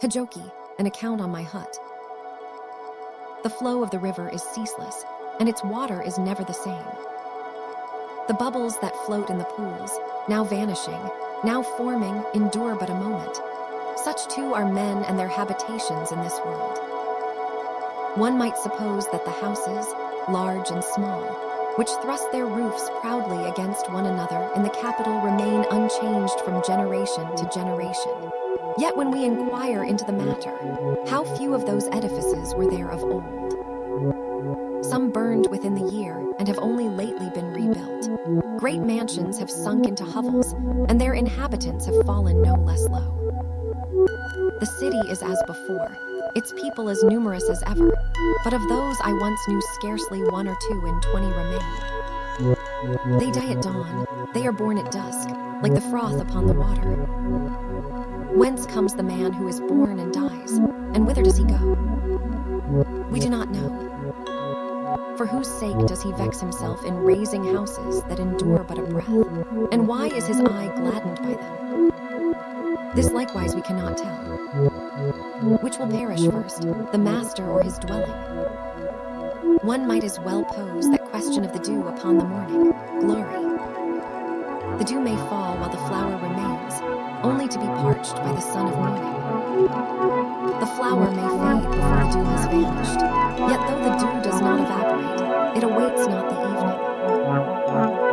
Hōjōki, an account on my hut. The flow of the river is ceaseless, and its water is never the same. The bubbles that float in the pools, now vanishing, now forming, endure but a moment. Such too are men and their habitations in this world. One might suppose that the houses, large and small, which thrust their roofs proudly against one another in the capital, remain unchanged from generation to generation. Yet when we inquire into the matter, how few of those edifices were there of old? Some burned within the year and have only lately been rebuilt. Great mansions have sunk into hovels, and their inhabitants have fallen no less low. The city is as before, its people as numerous as ever, but of those I once knew scarcely 1 or 2 in 20 remain. They die at dawn, they are born at dusk, like the froth upon the water. Whence comes the man who is born and dies, and whither does he go? We do not know. For whose sake does he vex himself in raising houses that endure but a breath? And why is his eye gladdened by them? This likewise we cannot tell. Which will perish first, the master or his dwelling? One might as well pose that question of the dew upon the morning glory. The dew may fall while the flower remains, only to be parched by the sun of morning. The flower may fade before the dew has vanished, yet though the dew does not evaporate, it awaits not the evening.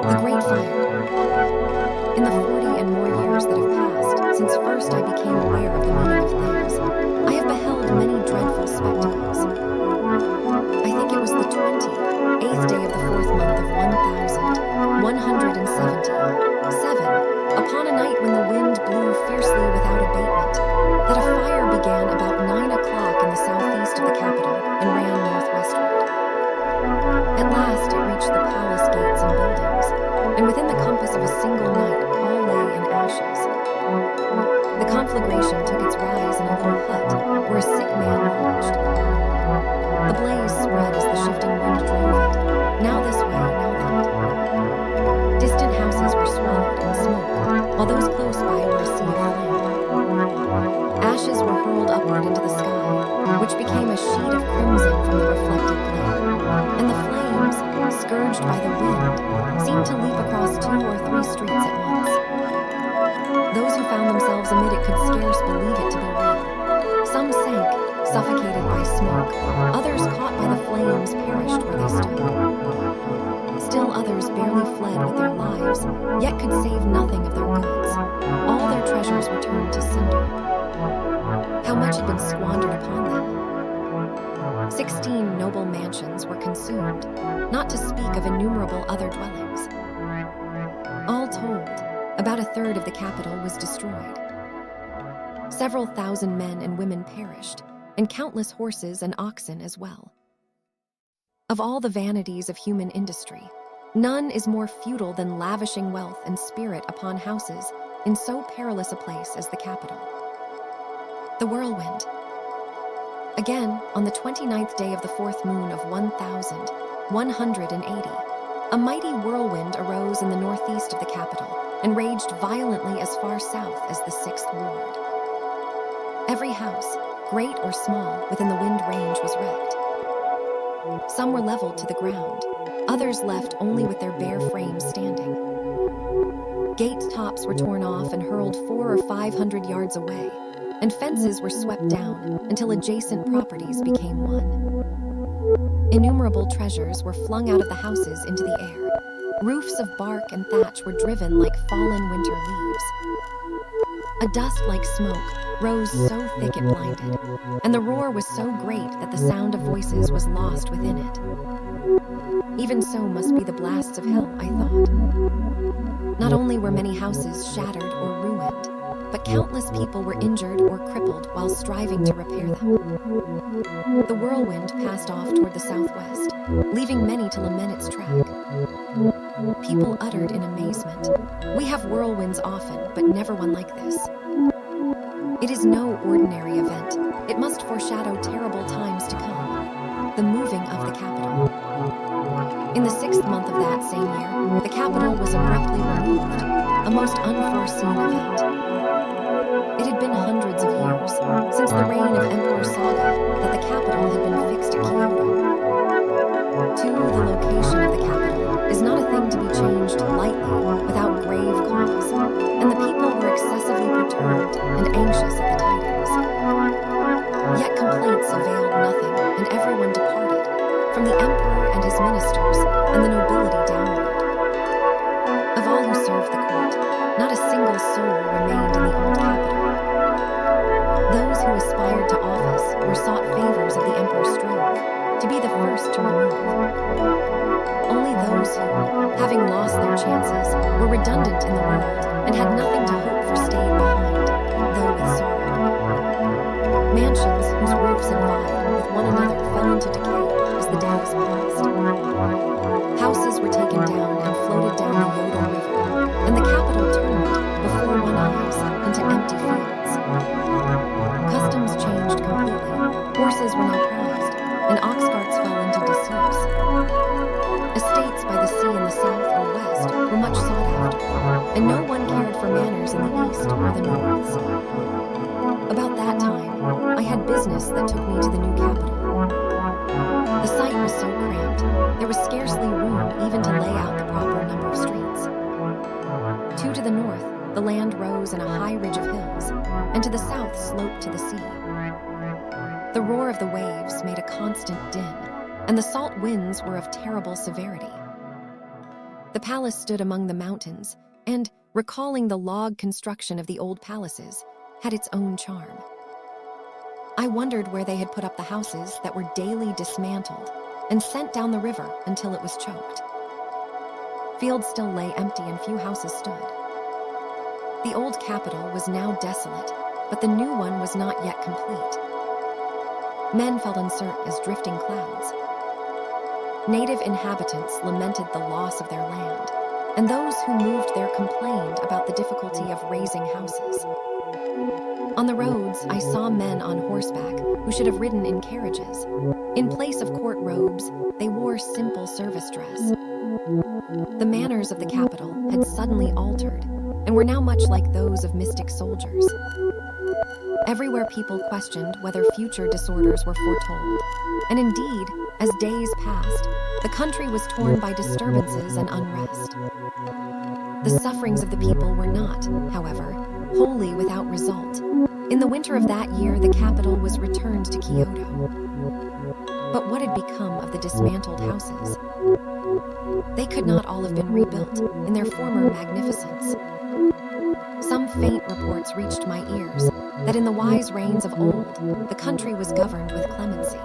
The great fire. In the 40 and more years that have passed, since first I became aware of the meaning of things, I have beheld many dreadful spectacles. I think it was the 28th day of the 4th month of 1177, upon a night when the wind blew fiercely without abatement, that a fire began about 9 o'clock in the southeast of the capital and ran northwestward. At last it reached the palace gates and buildings, and within the compass of a single night all lay in ashes. The conflagration took its rise in a little hut where a sick man lodged. The blaze spread as the shifting wind drove it, now this way, now that. Distant houses were swallowed in smoke, while those close by were a sea of flame. Ashes were hurled upward into the sky, which became a sheet of crimson from the reflected glare, and the flames, scourged by the wind, seemed to leap across 2 or 3 streets at once. Those who found themselves amid it could scarce believe it to be real. Some sank, suffocated by smoke. Others, caught by the flames, perished where they stood. Still others barely fled with their lives, yet could save nothing of their goods. All their treasures were turned to cinder. How much had been squandered upon them? 16 noble mansions were consumed, not to speak of innumerable other dwellings. All told, about 1/3 of the capital was destroyed. Several thousand men and women perished, and countless horses and oxen as well. Of all the vanities of human industry, none is more futile than lavishing wealth and spirit upon houses in so perilous a place as the capital. The whirlwind. Again, on the 29th day of the 4th moon of 1180, a mighty whirlwind arose in the northeast of the capital and raged violently as far south as the 6th ward. Every house, great or small, within the wind range was wrecked. Some were leveled to the ground, others left only with their bare frames standing. Gate tops were torn off and hurled 400 or 500 yards away, and fences were swept down until adjacent properties became one. Innumerable treasures were flung out of the houses into the air. Roofs of bark and thatch were driven like fallen winter leaves. A dust like smoke rose so thick it blinded, and the roar was so great that the sound of voices was lost within it. Even so must be the blasts of hell, I thought. Not only were many houses shattered or ruined, but countless people were injured or crippled while striving to repair them. The whirlwind passed off toward the southwest, leaving many to lament its track. People uttered in amazement, "We have whirlwinds often, but never one like this." It is no ordinary event. It must foreshadow terrible times to come, the moving of the capital. In the 6th month of that same year, the capital was abruptly removed, a most unforeseen event. It had been hundreds of years since the reign of Emperor Saga that the capital had been fixed at Kyoto. 2. The location of the capital is not a thing to be changed lightly without grave cause, and the people were excessively perturbed and anxious at the tidings. Yet complaints availed nothing, and everyone departed, from the emperor and his ministers and the nobility downward. Of all who served the court, not a single soul remained in the old capital. Those who aspired to office or sought favors of the emperor strove to be the first to remove. Only those who, having lost their chances, were redundant in the world and had nothing to hope for stayed behind, though with sorrow. Mansions whose roofs had vied with one another fell into decay as the days passed. Houses were taken down and floated down the Yodo River, and the capital turned, before one eyes, into empty fields. Customs changed completely. Horses were now prized, and ox carts fell into disuse. Estates by the sea in the south or west were much sought after, and no one cared for manors in the east or the north. About that time, I had business that took me to the new capital. The site was so cramped, there was scarcely room even to lay out the proper number of streets. To the north, the land rose in a high ridge of hills, and to the south sloped to the sea. The roar of the waves made a constant din, and the salt winds were of terrible severity. The palace stood among the mountains, and, recalling the log construction of the old palaces, had its own charm. I wondered where they had put up the houses that were daily dismantled and sent down the river until it was choked. Fields still lay empty and few houses stood. The old capital was now desolate, but the new one was not yet complete. Men felt assert as drifting clouds. Native inhabitants lamented the loss of their land, and those who moved there complained about the difficulty of raising houses. On the roads, I saw men on horseback who should have ridden in carriages. In place of court robes, they wore simple service dress. The manners of the capital had suddenly altered and were now much like those of mystic soldiers. Everywhere people questioned whether future disorders were foretold, and indeed, as days passed, the country was torn by disturbances and unrest. The sufferings of the people were not, however, wholly without result. In the winter of that year, the capital was returned to Kyoto. But what had become of the dismantled houses? They could not all have been rebuilt in their former magnificence. Some faint reports reached my ears that in the wise reigns of old, the country was governed with clemency.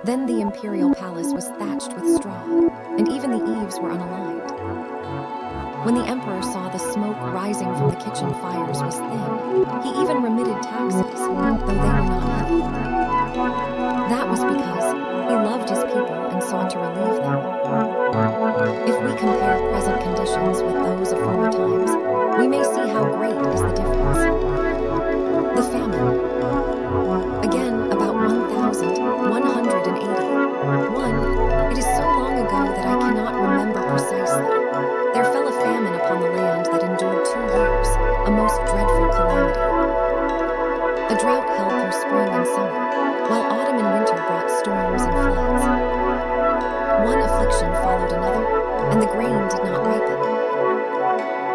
Then the imperial palace was thatched with straw, and even the eaves were unaligned. When the emperor saw the smoke rising from the kitchen fires was thin, he even remitted taxes, though they were not heavy. That was because he loved his people and sought to relieve them. If we compare present conditions with those of former times, we may see how great is the difference. The famine. Again, about 1,180. It is so long ago that I cannot remember precisely. There fell a famine upon the land that endured 2 years, a most dreadful calamity. A drought held through spring and summer, while autumn and winter brought storms and floods. One affliction followed another, and the grain did not ripen.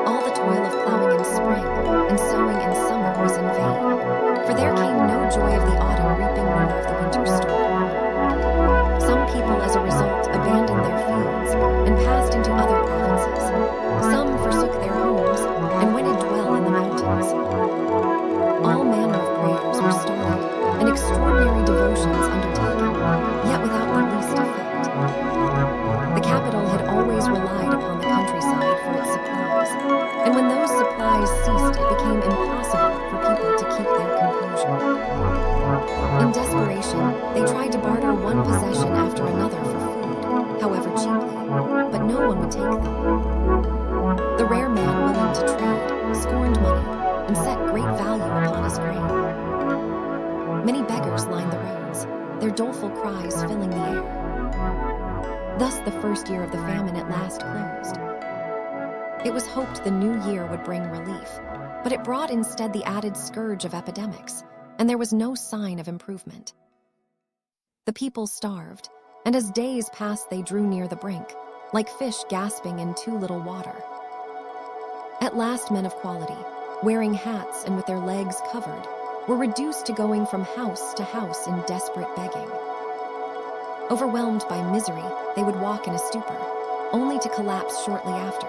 All the toil of plowing in spring and sowing in summer was in vain, for there came no joy of the autumn reaping nor of the winter storm. Some people, as a result, abandoned their fields and passed into other provinces. Some forsook their homes and went to dwell in the mountains. All manner of prayers were started and extraordinary devotions undertaken, yet without the least effect. The capital had always relied upon the countryside for its supplies, and when those supplies ceased, it became impossible for people to keep their composure. In desperation, they tried to barter one possession after another for food, however cheaply, but no one would take them. The rare man willing to trade scorned money and set great value upon his grain. Many beggars lined the roads, their doleful cries filling the air. Thus the first year of the famine at last closed. It was hoped the new year would bring relief, but it brought instead the added scourge of epidemics, and there was no sign of improvement. The people starved, and as days passed they drew near the brink, like fish gasping in too little water. At last men of quality, wearing hats and with their legs covered, were reduced to going from house to house in desperate begging. Overwhelmed by misery, they would walk in a stupor, only to collapse shortly after.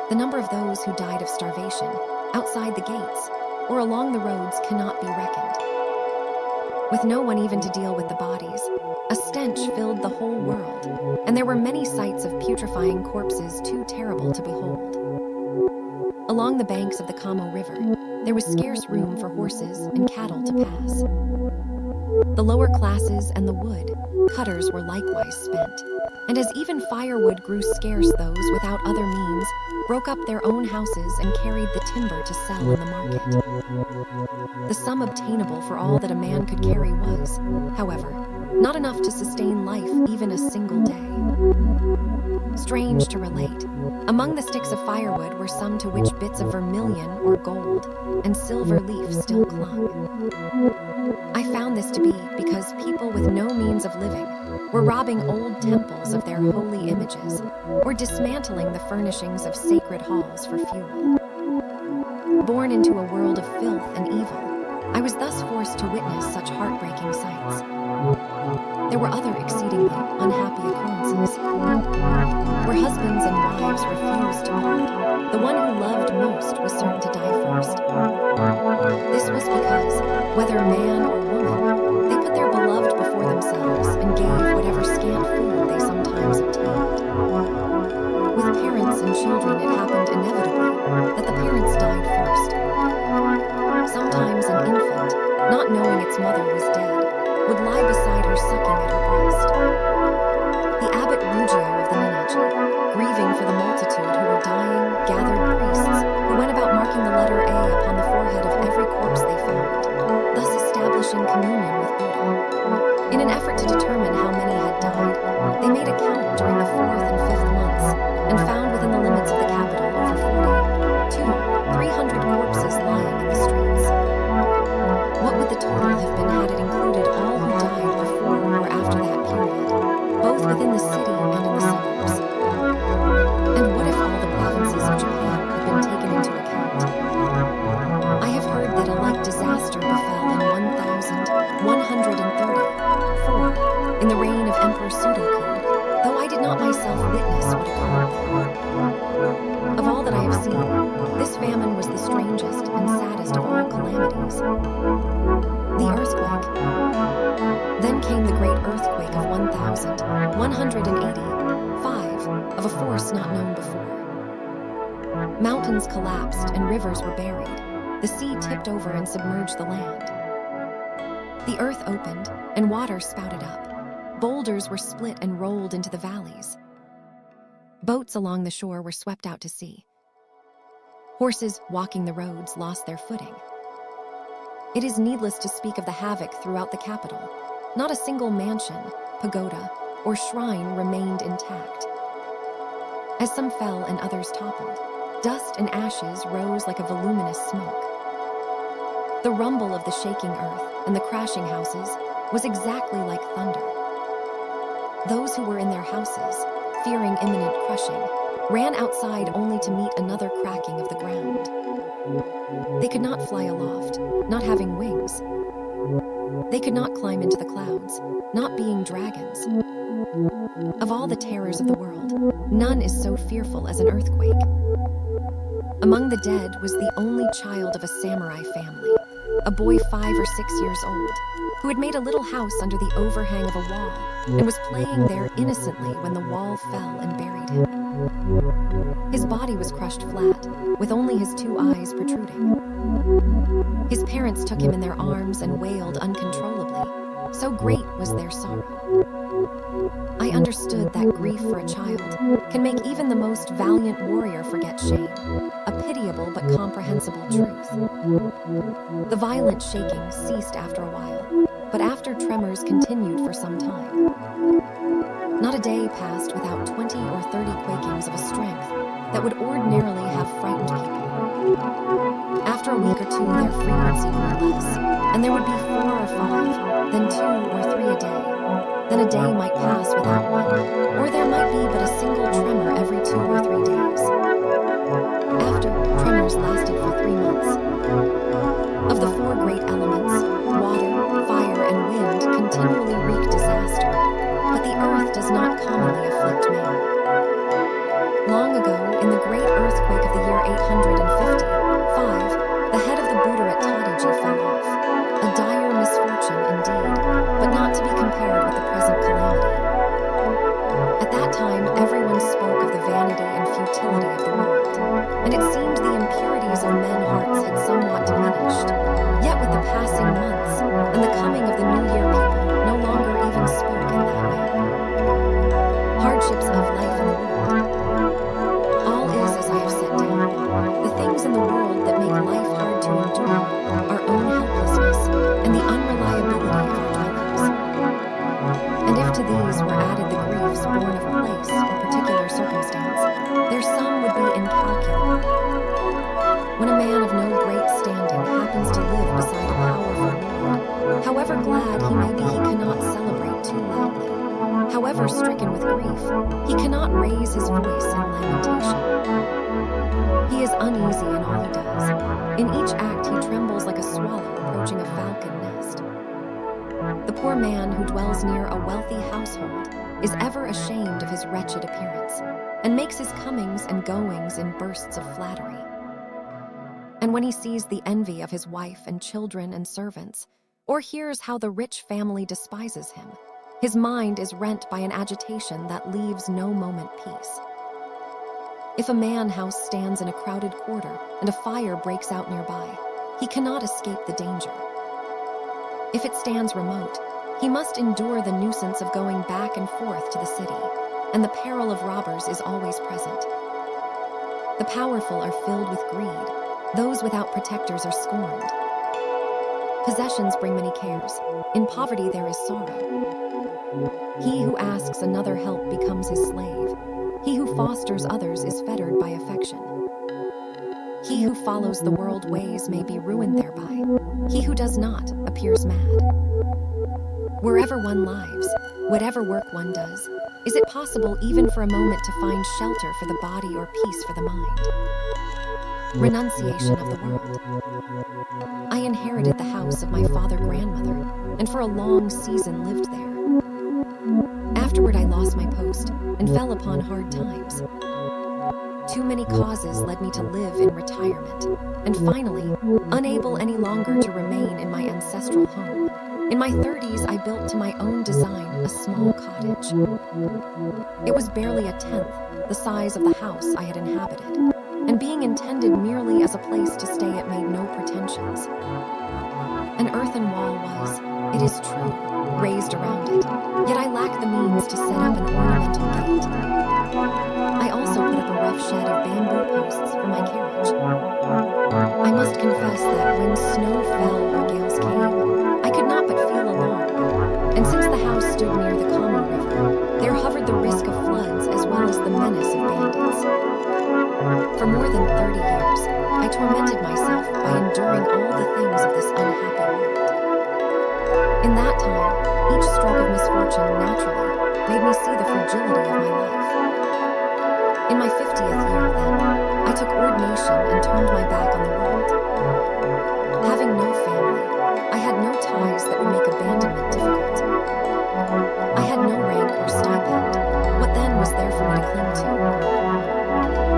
The number of those who died of starvation, outside the gates, or along the roads cannot be reckoned. With no one even to deal with the bodies, a stench filled the whole world, and there were many sights of putrefying corpses too terrible to behold. Along the banks of the Kamo River, there was scarce room for horses and cattle to pass. The lower classes and the wood cutters were likewise spent, and as even firewood grew scarce, those without other means broke up their own houses and carried the timber to sell in the market. The sum obtainable for all that a man could carry was, however, not enough to sustain life even a single day. Strange to relate, among the sticks of firewood were some to which bits of vermilion or gold and silver leaf still clung. I found this to be because people with no means of living were robbing old temples of their holy images or dismantling the furnishings of sacred halls for fuel. Born into a world of filth and evil, I was thus forced to witness such heartbreaking sights. There were other exceedingly unhappy occurrences, where husbands and wives refused to part. The one who loved most was certain to die first. This was because, whether man or woman, they put their beloved before themselves and gave whatever scant food they sometimes obtained. With parents and children, it happened inevitably that the parents died first. Sometimes an infant, not knowing its mother was dead, would lie beside her sucking at her breast. The abbot Rugio of the Minachi, grieving for the multitude who were dying, gathered priests who went about marking the letter A upon the forehead of every corpse they found, thus establishing communion with Buddha. In an effort to determine how many had died, they made a count during the 4th and 5th months and found within the limits of the capital over 300 corpses lying in the streets. What would the total have been had it included all who died before or after that period, both within the city and in the suburbs? And what if all the provinces of Japan had been taken into account? I have heard that a like disaster befell in 1134, in the reign of Emperor Sudoku, though I did not myself witness what occurred then. Of all that I have seen, this famine was the strangest and saddest of all calamities. The earthquake. Then came the great earthquake of 1185, of a force not known before. Mountains collapsed and rivers were buried. The sea tipped over and submerged the land. The earth opened and water spouted up. Boulders were split and rolled into the valleys. Boats along the shore were swept out to sea. Horses walking the roads lost their footing. It is needless to speak of the havoc throughout the capital. Not a single mansion, pagoda, or shrine remained intact. As some fell and others toppled, dust and ashes rose like a voluminous smoke. The rumble of the shaking earth and the crashing houses was exactly like thunder. Those who were in their houses, fearing imminent crushing, ran outside only to meet another cracking of the ground. They could not fly aloft, not having wings. They could not climb into the clouds, not being dragons. Of all the terrors of the world, none is so fearful as an earthquake. Among the dead was the only child of a samurai family, a boy 5 or 6 years old, who had made a little house under the overhang of a wall and was playing there innocently when the wall fell and buried him. His body was crushed flat, with only his 2 eyes protruding. His parents took him in their arms and wailed uncontrollably, so great was their sorrow. I understood that grief for a child can make even the most valiant warrior forget shame, a pitiable but comprehensible truth. The violent shaking ceased after a while, but after tremors continued for some time. Not a day passed without 20 or 30 quakings of a strength that would ordinarily have frightened people. After a week or two, their frequency grew less, and there would be 4 or 5, then 2 or 3 a day. Then a day might pass without one, or there might be but a single tremor every 2 or 3 days. After, tremors lasted for 3 months. Of the 4 great elements, water, fire, and wind continually wreak disaster, but the earth does not commonly afflict man. Long ago, in the great earthquake of the year 855, the head of the Buddha at Hōjōki fell off. A dire misfortune indeed, but not to be compared with the present calamity. At that time, everyone spoke of the vanity and futility of the world, and it seemed the impurities of men's hearts had somewhat diminished. Yet with the passing months and the coming of the new year, people no longer even spoke in that manner. Hardships of life in the world. All is as I have set down. The things in the world that make life hard to endure, our own helplessness, and the unreliability of our dwellings. And if to these were added the griefs born of place or particular circumstance, their sum would be incalculable. When a man of no great standing happens to live beside a powerful lord, however glad he may be, he cannot celebrate too loudly. However stricken with grief, he cannot raise his voice in lamentation. He is uneasy in all he does. In each act he trembles like a swallow approaching a falcon nest. The poor man who dwells near a wealthy household is ever ashamed of his wretched appearance, and makes his comings and goings in bursts of flattery. And when he sees the envy of his wife and children and servants, or hears how the rich family despises him, his mind is rent by an agitation that leaves no moment peace. If a man's house stands in a crowded quarter and a fire breaks out nearby, he cannot escape the danger. If it stands remote, he must endure the nuisance of going back and forth to the city, and the peril of robbers is always present. The powerful are filled with greed, those without protectors are scorned. Possessions bring many cares. In poverty there is sorrow. He who asks another help becomes his slave. He who fosters others is fettered by affection. He who follows the world ways may be ruined thereby. He who does not appears mad. Wherever one lives, whatever work one does, is it possible even for a moment to find shelter for the body or peace for the mind? Renunciation of the world. I inherited the house of my father-grandmother, and for a long season lived there. Afterward I lost my post, and fell upon hard times. Too many causes led me to live in retirement, and finally, unable any longer to remain in my ancestral home, in my 30s I built to my own design a small cottage. It was barely a tenth the size of the house I had inhabited, and being intended merely as a place to stay, it made no pretensions. An earthen wall was, it is true, raised around it, yet I lacked the means to set up an ornamental gate. I also put up a rough shed of bamboo posts for my carriage. I must confess that when snow fell or gales came, I could not but feel alarmed, and since the house stood near the Kamo river, there hovered the risk of floods as well as the menace of bandits. For more than 30 years, I tormented myself by enduring all the things of this unhappy world. In that time, each stroke of misfortune naturally made me see the fragility of my life. In my 50th year, then, I took ordination and turned my back on the world. Having no family, I had no ties that would make abandonment difficult. I had no rank or stipend. What then was there for me to cling to?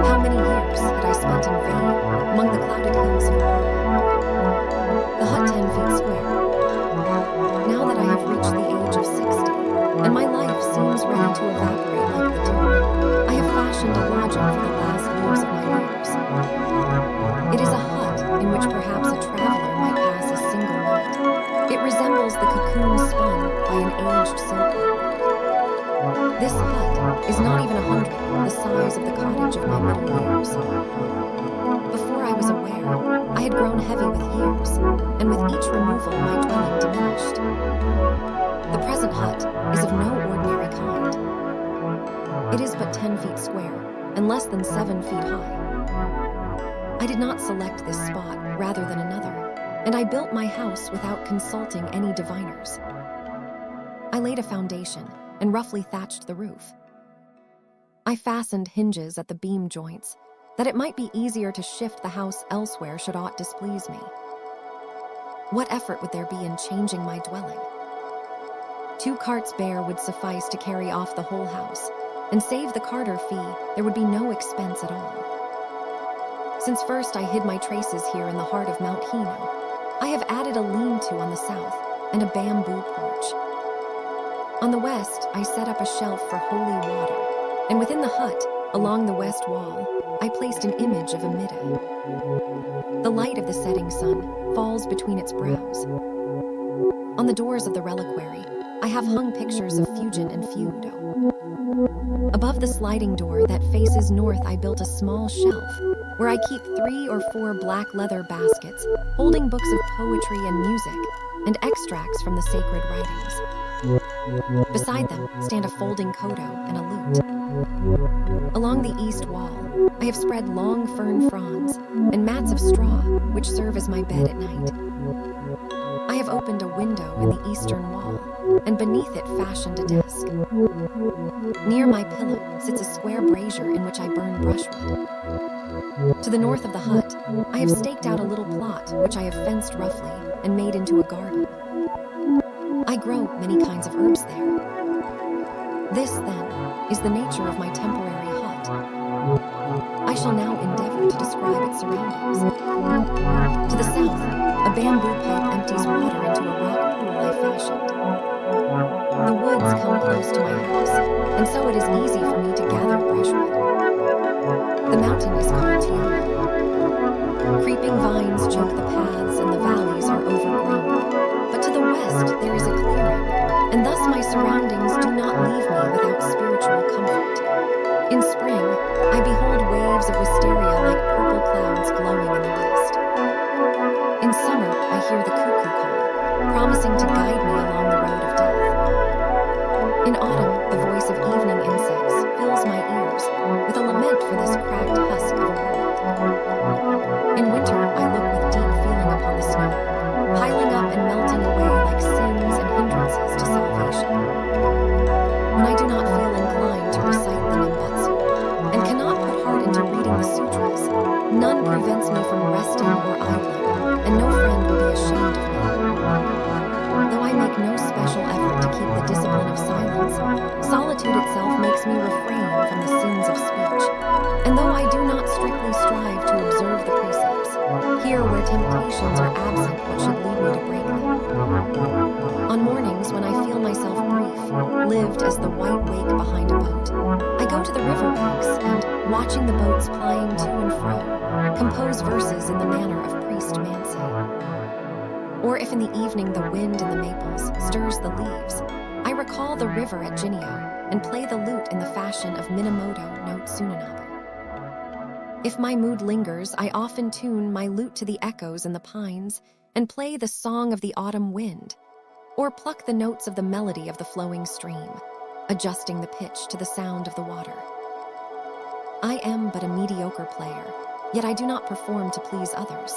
How many years had I spent in vain among the clouded hills of Hōjōki? The hut 10 feet square. Now that I have reached the age of 60, and my life seems ready to evaporate like the dew, I have fashioned a lodging for the last leaves of my years. It is a hut in which perhaps a traveler might pass a single night. It resembles the cocoon spun by an aged silkworm. This hut is not even 100 the size of the cottage of my middle years. Before I was aware, I had grown heavy with years, and with each removal my dwelling diminished. The present hut is of no ordinary kind. It is but 10 feet square, and less than 7 feet high. I did not select this spot rather than another, and I built my house without consulting any diviners. I laid a foundation and roughly thatched the roof. I fastened hinges at the beam joints, that it might be easier to shift the house elsewhere should aught displease me. What effort would there be in changing my dwelling? 2 carts bare would suffice to carry off the whole house, and save the carter fee, there would be no expense at all. Since first I hid my traces here in the heart of Mount Hino, I have added a lean-to on the south and a bamboo porch. On the west, I set up a shelf for holy water, and within the hut, along the west wall, I placed an image of a midday. The light of the setting sun falls between its brows. On the doors of the reliquary, I have hung pictures of Fujin and Feudo. Above the sliding door that faces north, I built a small shelf where I keep 3 or 4 black leather baskets holding books of poetry and music and extracts from the sacred writings. Beside them stand a folding kodo and a lute. Along the east wall, I have spread long fern fronds and mats of straw, which serve as my bed at night. I have opened a window in the eastern wall, and beneath it fashioned a desk. Near my pillow sits a square brazier in which I burn brushwood. To the north of the hut, I have staked out a little plot which I have fenced roughly and made into a garden. I grow many kinds of herbs there. This, then, is the nature of my temporary hut. I shall now endeavor to describe its surroundings. To the south, a bamboo pipe empties water into a rock pool I fashioned. The woods come close to my house, and so it is easy for me to gather brushwood. The mountain is called Chomei. Creeping vines choke the paths and the valleys are overgrown. But to the west there is a clearing, and thus my surroundings do not leave me without spiritual comfort. In spring, I behold waves of wisteria like purple clouds glowing in the west. In summer, I hear the cuckoo call, promising to guide me along the road of death. In autumn, the voice of evening insects fills my ears with a lament for this cracked husk of a world. In winter, I look with deep feeling upon the snow, piling up and melting away like sins and hindrances to salvation. When I do not feel inclined to recite the Nimbutsu, and cannot put heart into reading the sutras, none prevents me from resting or idling, and no friend will be ashamed of me. Though I make no special effort to keep the discipline of silence, solitude itself makes me refrain from the sins of speech, and though I do not strictly strive to observe the precepts, here where temptations are absent what should lead me to break them. On mornings when I feel myself brief, lived as the white wake behind a boat, I go to the river banks and, watching the boats plying to and fro, compose verses in the manner of priest Mansei. Or if in the evening the wind in the maples stirs the leaves, I recall the river at Jinio and play the lute in the fashion of Minamoto no Tsunonabe. If my mood lingers, I often tune my lute to the echoes in the pines and play the song of the autumn wind, or pluck the notes of the melody of the flowing stream, adjusting the pitch to the sound of the water. I am but a mediocre player, yet I do not perform to please others.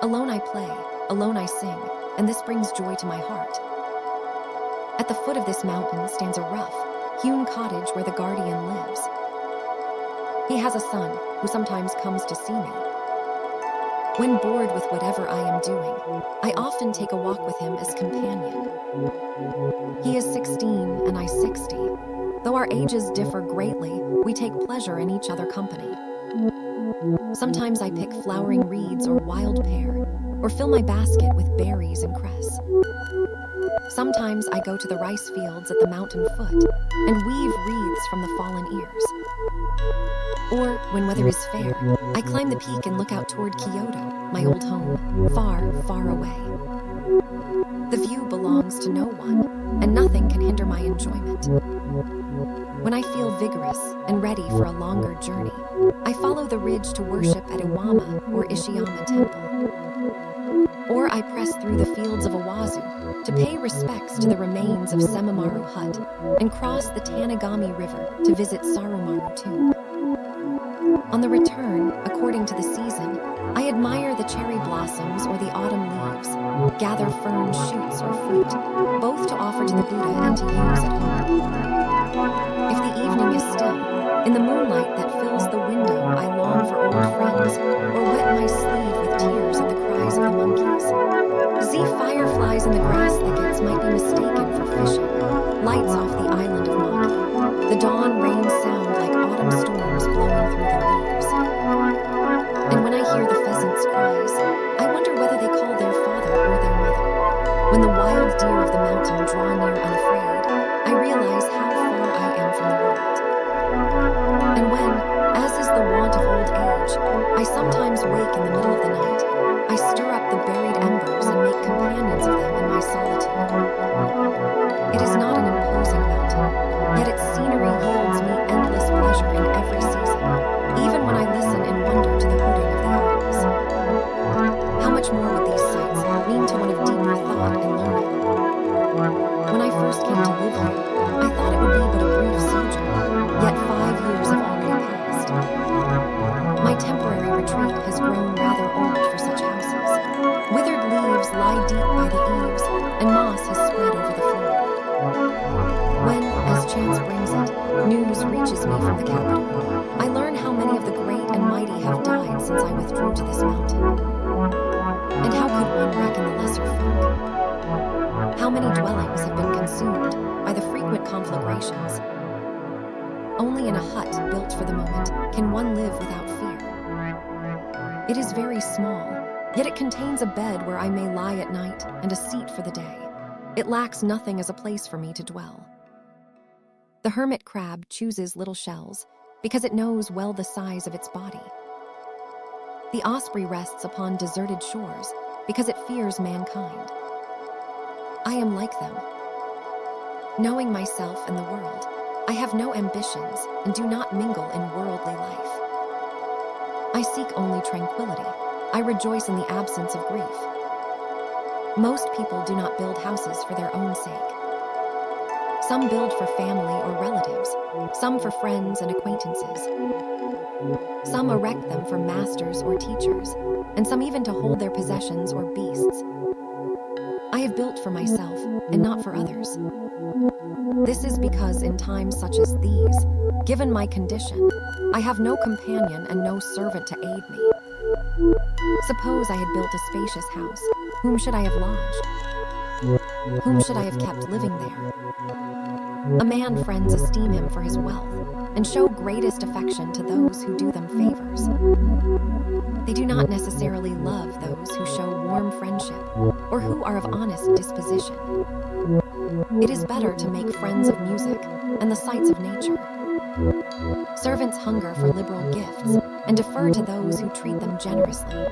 Alone I play, alone I sing, and this brings joy to my heart. At the foot of this mountain stands a rough, hewn cottage where the guardian lives. He has a son who sometimes comes to see me. When bored with whatever I am doing, I often take a walk with him as companion. He is 16 and I 60. Though our ages differ greatly, we take pleasure in each other's company. Sometimes I pick flowering reeds or wild pear, or fill my basket with berries and cress. Sometimes I go to the rice fields at the mountain foot and weave wreaths from the fallen ears. Or, when weather is fair, I climb the peak and look out toward Kyoto, my old home, far, far away. The view belongs to no one, and nothing can hinder my enjoyment. When I feel vigorous and ready for a longer journey, I follow the ridge to worship at Iwama or Ishiyama Temple. Or I press through the fields of Awazu to pay respects to the remains of Semimaru Hut and cross the Tanigami River to visit Sarumaru Tomb. On the return, according to the season, I admire the cherry blossoms or the autumn leaves, gather fern shoots or fruit, both to offer to the Buddha and to use at home. If the evening is still, in the moonlight that fills the window, I long for old friends, or wet my sleeve with tears at the cries of the monkeys. Fireflies in the grass thickets might be mistaken for fishing. Lights off the island of Maki. The dawn rains sound like autumn storms blowing through the leaves. And when I hear the pheasants' cries, I wonder whether they call their father or their mother. When the wild deer of the mountain draw near unafraid, I realize how far I am from the world. And when, as is the wont of old age, I sometimes wake in the middle of the night, I stir up the buried embers and make companions of them in my solitude. It is not an imposing mountain, yet its scenery yields me endless pleasure in every season, even when I listen in wonder to the hooting of the owls. How much more would these sights mean to one of deeper thought and learning? When I first came to live here, I thought it would be but a brief sojourn, yet 5 years have already passed. My temporary retreat has grown rather old for such houses. Withered leaves lie deep by the eaves, and moss has spread over the floor. When, as chance brings it, news reaches me from the capital, I learn how many of the great and mighty have died since I withdrew to this mountain. And how could one reckon the lesser folk? How many dwellings have been consumed by the frequent conflagrations? Only in a hut built for the moment can one live without fear. It is very small, yet it contains a bed where I may lie at night and a seat for the day. It lacks nothing as a place for me to dwell. The hermit crab chooses little shells because it knows well the size of its body. The osprey rests upon deserted shores because it fears mankind. I am like them. Knowing myself and the world, I have no ambitions and do not mingle in worldly life. I seek only tranquility. I rejoice in the absence of grief. Most people do not build houses for their own sake. Some build for family or relatives, some for friends and acquaintances. Some erect them for masters or teachers, and some even to hold their possessions or beasts. I have built for myself and not for others. This is because in times such as these, given my condition, I have no companion and no servant to aid me. Suppose I had built a spacious house, whom should I have lodged? Whom should I have kept living there? A man friends esteem him for his wealth, and show greatest affection to those who do them favors. They do not necessarily love those who show warm friendship, or who are of honest disposition. It is better to make friends of music and the sights of nature. Servants hunger for liberal gifts, and defer to those who treat them generously.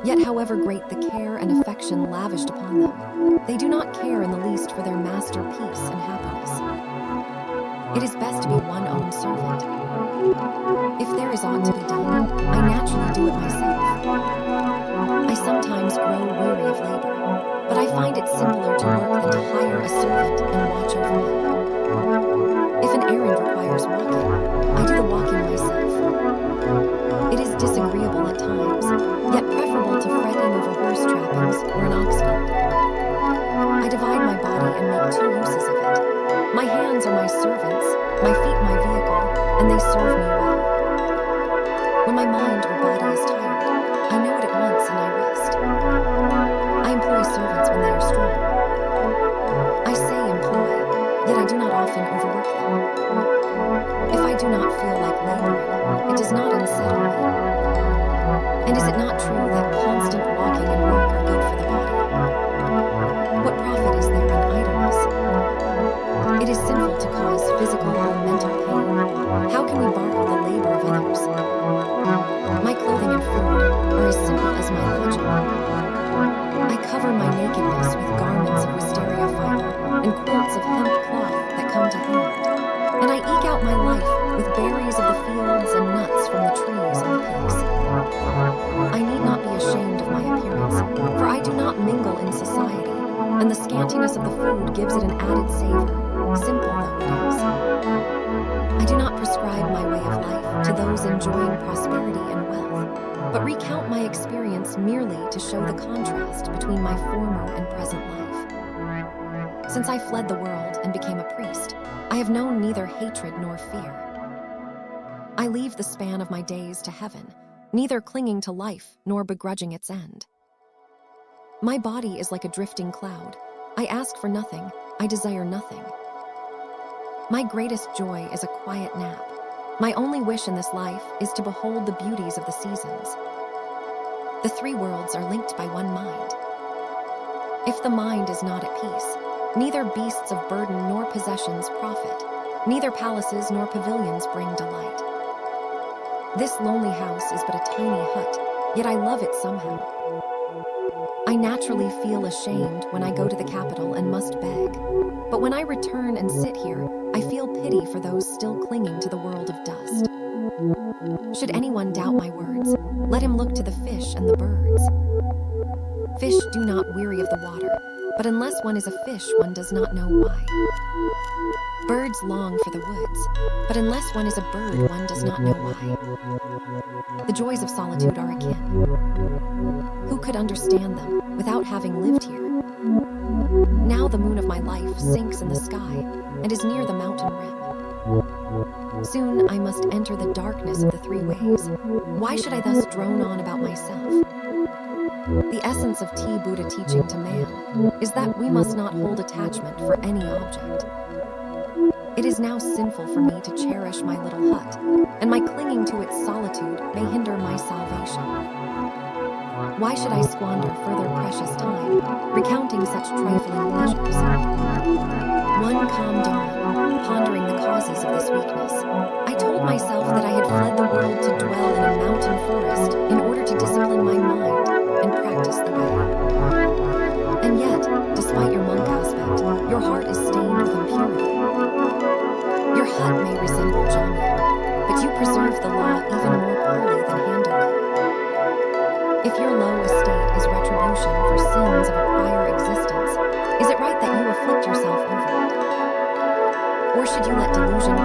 Yet however great the care and affection lavished upon them, they do not care in the least for their master peace and happiness. It is best to be one own servant. If there is aught to be done, I naturally do it myself. I sometimes grow weary of labor, but I find it simpler to work than to hire a servant and watch over him. If an errand requires walking, I do the walking myself. It is disagreeable at times, yet preferable to fretting over horse trappings or an ox cart. I divide my body and make two uses of it. My hands are my servants, my feet my vehicle, and they serve me well. When my mind or body is tired, I know it at once and I rest. I employ servants when they are strong. I say employ, yet I do not often overwork them. If I do not feel like laboring, it does not unsettle me. And is it not true that constant walking and work are good for the body? What profit is there in idleness? It is sinful to cause physical or mental pain. How can we borrow the labor of others? My clothing and food are as simple as my lodging. I cover my nakedness with garments of wisteria fiber and quilts of hemp cloth that come to hand. And I eke out my life with berries of the fields and nuts from the trees on the peaks. I need not be ashamed of my appearance, for I do not mingle in society, and the scantiness of the food gives it an added savor, simple though it is. I do not prescribe my way of life to those in enjoying prosperity and wealth, but recount my experience merely to show the contrast between my former and present life. Since I fled the world and became a priest, I have known neither hatred nor fear. I leave the span of my days to heaven, neither clinging to life nor begrudging its end. My body is like a drifting cloud. I ask for nothing, I desire nothing. My greatest joy is a quiet nap. My only wish in this life is to behold the beauties of the seasons. The three worlds are linked by one mind. If the mind is not at peace, neither beasts of burden nor possessions profit, neither palaces nor pavilions bring delight. This lonely house is but a tiny hut, yet I love it somehow. I naturally feel ashamed when I go to the capital and must beg, but when I return and sit here, I feel pity for those still clinging to the world of dust. Should anyone doubt my words, let him look to the fish and the birds. Fish do not weary of the water, but unless one is a fish, one does not know why. Birds long for the woods, but unless one is a bird, one does not know why. The joys of solitude are akin. Who could understand them without having lived here? Now the moon of my life sinks in the sky and is near the mountain rim. Soon I must enter the darkness of the three ways. Why should I thus drone on about myself? The essence of Tea Buddha teaching to man is that we must not hold attachment for any object. It is now sinful for me to cherish my little hut, and my clinging to its solitude may hinder my salvation. Why should I squander further precious time, recounting such trifling pleasures? One calm dawn, pondering the causes of this weakness, I told myself that I had fled the world to dwell in a mountain forest in order to discipline my mind and practice the way. And yet, despite your monk aspect, your heart is stained with impurity. Your hut may resemble Chomei, but you preserve the law even more poorly than Hojoki. If your low estate is retribution for sins of a prior existence, is it right that you afflict yourself over it? Or should you let delusion